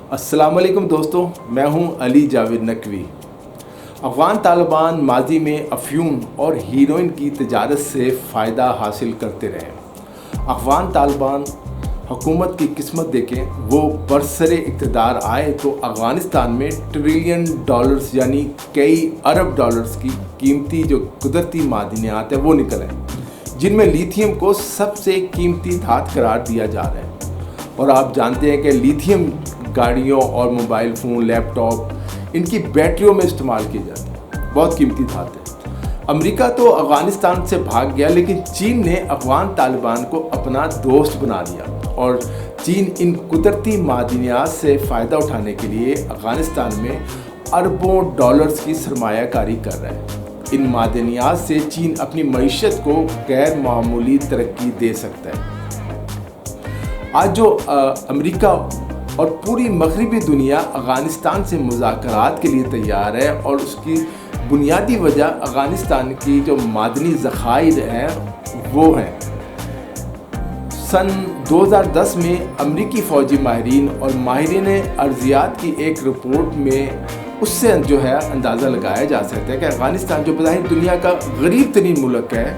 السلام علیکم دوستوں، میں ہوں علی جاوید نقوی۔ افغان طالبان ماضی میں افیون اور ہیروئن کی تجارت سے فائدہ حاصل کرتے رہے۔ افغان طالبان حکومت کی قسمت دیکھیں، وہ برسر اقتدار آئے تو افغانستان میں ٹریلین ڈالرز یعنی کئی ارب ڈالرز کی قیمتی جو قدرتی معدنیات ہیں وہ نکل آئے، جن میں لیتھیم کو سب سے قیمتی دھات قرار دیا جا رہا ہے۔ اور آپ جانتے ہیں کہ لیتھیم گاڑیوں اور موبائل فون، لیپ ٹاپ، ان کی بیٹریوں میں استعمال کی جاتی ہے، بہت قیمتی دھات ہے۔ امریکہ تو افغانستان سے بھاگ گیا، لیکن چین نے افغان طالبان کو اپنا دوست بنا لیا، اور چین ان قدرتی معدنیات سے فائدہ اٹھانے کے لیے افغانستان میں اربوں ڈالرز کی سرمایہ کاری کر رہا ہے۔ ان معدنیات سے چین اپنی معیشت کو غیر معمولی ترقی دے سکتا ہے۔ آج جو امریکہ اور پوری مغربی دنیا افغانستان سے مذاکرات کے لیے تیار ہے، اور اس کی بنیادی وجہ افغانستان کی جو معدنی ذخائر ہیں وہ ہیں۔ سن 2010 میں امریکی فوجی ماہرین اور ماہرین ارضیات کی ایک رپورٹ میں اس سے جو ہے اندازہ لگایا جا سکتا ہے کہ افغانستان جو بظاہر دنیا کا غریب ترین ملک ہے،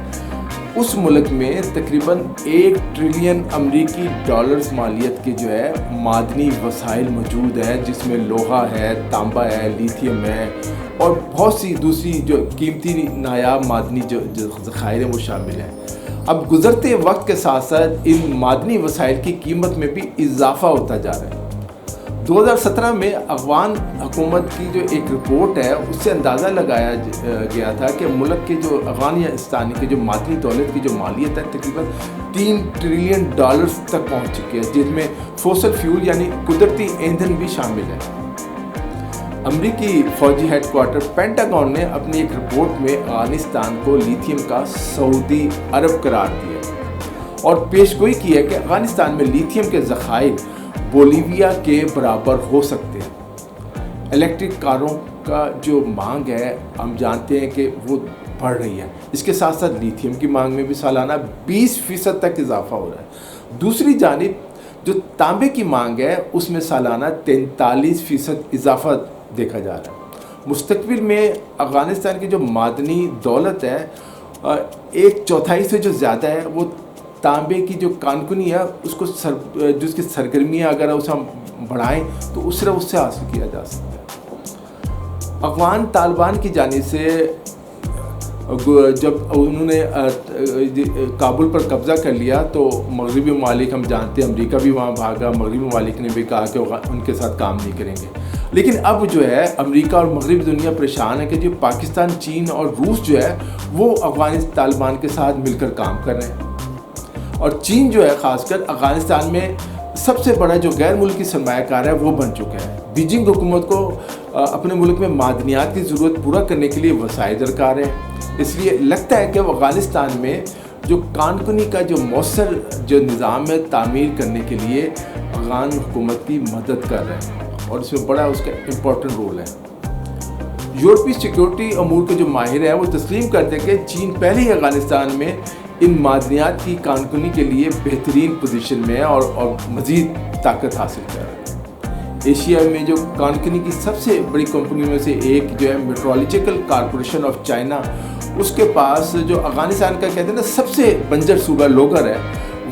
اس ملک میں تقریباً 1 ٹریلین امریکی ڈالرز مالیت کے جو ہے معدنی وسائل موجود ہیں، جس میں لوہا ہے، تانبا ہے، لیتھیم ہے اور بہت سی دوسری جو قیمتی نایاب معدنی جو ذخائر ہیں وہ شامل ہیں۔ اب گزرتے وقت کے ساتھ ساتھ ان معدنی وسائل کی قیمت میں بھی اضافہ ہوتا جا رہا ہے۔ 2017 میں افغان حکومت کی جو ایک رپورٹ ہے، اس سے اندازہ لگایا گیا تھا کہ ملک کے جو افغانستان کی جو معدنی دولت کی جو مالیت ہے تقریباً 3 ٹریلین ڈالرز تک پہنچ چکی ہے، جس میں فوسل فیول یعنی قدرتی ایندھن بھی شامل ہے۔ امریکی فوجی ہیڈ کوارٹر پینٹاگون نے اپنی ایک رپورٹ میں افغانستان کو لیتھیم کا سعودی عرب قرار دیا اور پیشگوئی کی ہے کہ افغانستان میں لیتھیم کے ذخائر بولیویا کے برابر ہو سکتے ہیں۔ الیکٹرک کاروں کا جو مانگ ہے، ہم جانتے ہیں کہ وہ بڑھ رہی ہے، اس کے ساتھ ساتھ لیتھیم کی مانگ میں بھی سالانہ 20% تک اضافہ ہو رہا ہے۔ دوسری جانب جو تانبے کی مانگ ہے، اس میں سالانہ 43% اضافہ دیکھا جا رہا ہے۔ مستقبل میں افغانستان کی جو معدنی دولت ہے، 1/4 سے جو زیادہ ہے وہ تانبے کی جو کانکنی ہے، اس کو جس کی سرگرمیاں اگر اسے ہم بڑھائیں تو اس سے حاصل کیا جا سکتا ہے۔ افغان طالبان کی جانب سے جب انہوں نے کابل پر قبضہ کر لیا تو مغربی ممالک، ہم جانتے ہیں امریکہ بھی وہاں بھاگا، مغربی ممالک نے بھی کہا کہ ان کے ساتھ کام نہیں کریں گے۔ لیکن اب جو ہے امریکہ اور مغربی دنیا پریشان ہے کہ جو پاکستان، چین اور روس جو ہے وہ افغان طالبان کے ساتھ مل کر کام کر رہے ہیں، اور چین جو ہے خاص کر افغانستان میں سب سے بڑا جو غیر ملکی سرمایہ کار ہے وہ بن چکا ہے۔ بیجنگ حکومت کو اپنے ملک میں معدنیات کی ضرورت پورا کرنے کے لیے وسائل درکار ہیں، اس لیے لگتا ہے کہ وہ افغانستان میں جو کانکنی کا جو مؤثر جو نظام ہے تعمیر کرنے کے لیے افغان حکومت کی مدد کر رہے ہیں، اور اس میں بڑا اس کا امپورٹنٹ رول ہے۔ یورپی سیکیورٹی امور کے جو ماہر ہیں وہ تسلیم کرتے ہیں کہ چین پہلے ہی افغانستان میں ان معدنیات کی کانکنی کے لیے بہترین پوزیشن میں ہے اور مزید طاقت حاصل کر رہا ہے۔ ایشیا میں جو کانکنی کی سب سے بڑی کمپنیوں میں سے ایک جو ہے میٹرولوجیکل کارپوریشن آف چائنا، اس کے پاس جو افغانستان کا کہتے ہیں نا سب سے بنجر صوبہ لوگر ہے،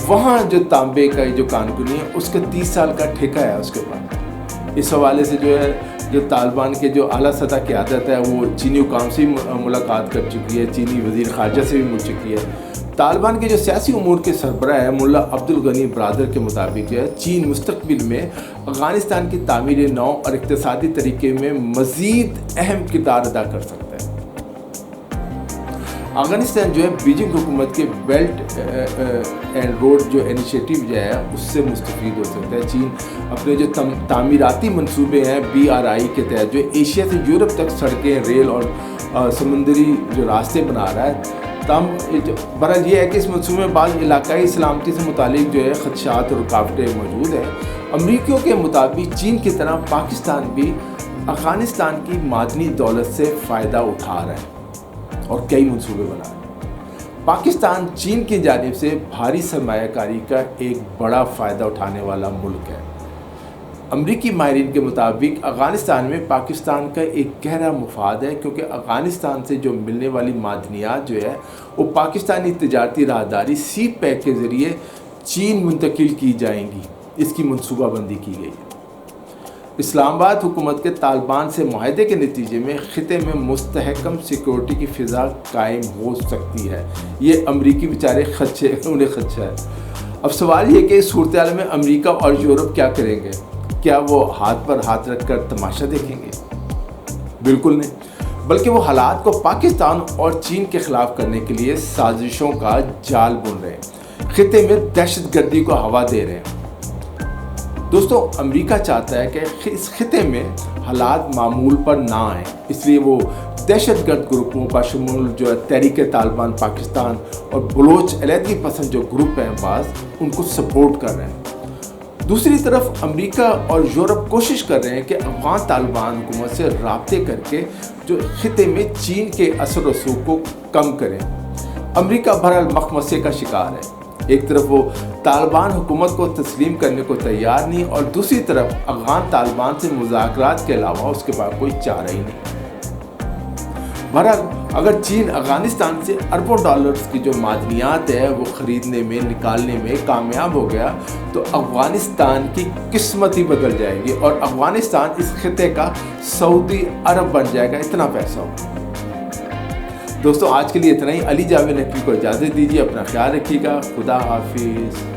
وہاں جو تانبے کا جو کانکنی ہے اس کا 30 سال کا ٹھیکہ ہے اس کے پاس۔ اس حوالے سے جو ہے جو طالبان کے جو اعلیٰ سطح قیادت ہے وہ چینی حکام سے ملاقات کر چکی ہے، چینی وزیر خارجہ سے بھی مل چکی ہے۔ طالبان کے جو سیاسی امور کے سربراہ ہیں ملا عبدالغنی برادر کے مطابق جو ہے چین مستقبل میں افغانستان کی تعمیر نو اور اقتصادی طریقے میں مزید اہم کردار ادا کر سکتا ہے۔ افغانستان جو ہے بیجنگ حکومت کے بیلٹ اینڈ روڈ جو انیشیٹو جو ہے اس سے مستفید ہو سکتا ہے۔ چین اپنے جو تعمیراتی منصوبے ہیں BRI کے تحت جو ایشیا سے یورپ تک سڑکیں، ریل اور سمندری جو راستے بنا رہا ہے، برحال یہ ہے کہ اس منصوبے میں بعض علاقائی سلامتی سے متعلق جو ہے خدشات اور رکاوٹیں موجود ہیں۔ امریکیوں کے مطابق چین کی طرح پاکستان بھی افغانستان کی معدنی دولت سے فائدہ اٹھا رہا ہے اور کئی منصوبے بنا رہا ہے۔ پاکستان چین کی جانب سے بھاری سرمایہ کاری کا ایک بڑا فائدہ اٹھانے والا ملک ہے۔ امریکی ماہرین کے مطابق افغانستان میں پاکستان کا ایک گہرا مفاد ہے، کیونکہ افغانستان سے جو ملنے والی معدنیات جو ہے وہ پاکستانی تجارتی راہداری سی پیک کے ذریعے چین منتقل کی جائیں گی، اس کی منصوبہ بندی کی گئی ہے۔ اسلام آباد حکومت کے طالبان سے معاہدے کے نتیجے میں خطے میں مستحکم سیکورٹی کی فضا قائم ہو سکتی ہے۔ یہ امریکی بیچارے انہیں خدشہ ہے۔ اب سوال یہ کہ اس صورتحال میں امریکہ اور یورپ کیا کریں گے؟ کیا وہ ہاتھ پر ہاتھ رکھ کر تماشا دیکھیں گے؟ بالکل نہیں، بلکہ وہ حالات کو پاکستان اور چین کے خلاف کرنے کے لیے سازشوں کا جال بن رہے ہیں، خطے میں دہشت گردی کو ہوا دے رہے ہیں۔ دوستو، امریکہ چاہتا ہے کہ اس خطے میں حالات معمول پر نہ آئیں، اس لیے وہ دہشت گرد گروپوں بشمول جو تحریک طالبان پاکستان اور بلوچ علیحدگی پسند جو گروپ ہیں بعض، ان کو سپورٹ کر رہے ہیں۔ دوسری طرف امریکہ اور یورپ کوشش کر رہے ہیں کہ افغان طالبان حکومت سے رابطے کر کے جو خطے میں چین کے اثر و رسوخ کو کم کریں۔ امریکہ بہرحال مخمصے کا شکار ہے، ایک طرف وہ طالبان حکومت کو تسلیم کرنے کو تیار نہیں، اور دوسری طرف افغان طالبان سے مذاکرات کے علاوہ اس کے پاس کوئی چارہ ہی نہیں۔ بہرحال اگر چین افغانستان سے اربوں ڈالرز کی جو معدنیات ہے وہ خریدنے میں نکالنے میں کامیاب ہو گیا تو افغانستان کی قسمت ہی بدل جائے گی، اور افغانستان اس خطے کا سعودی عرب بن جائے گا، اتنا پیسہ ہوگا۔ دوستو، آج کے لیے اتنا ہی۔ علی جاوید نقوی کو اجازت دیجیے، اپنا خیال رکھیے گا، خدا حافظ۔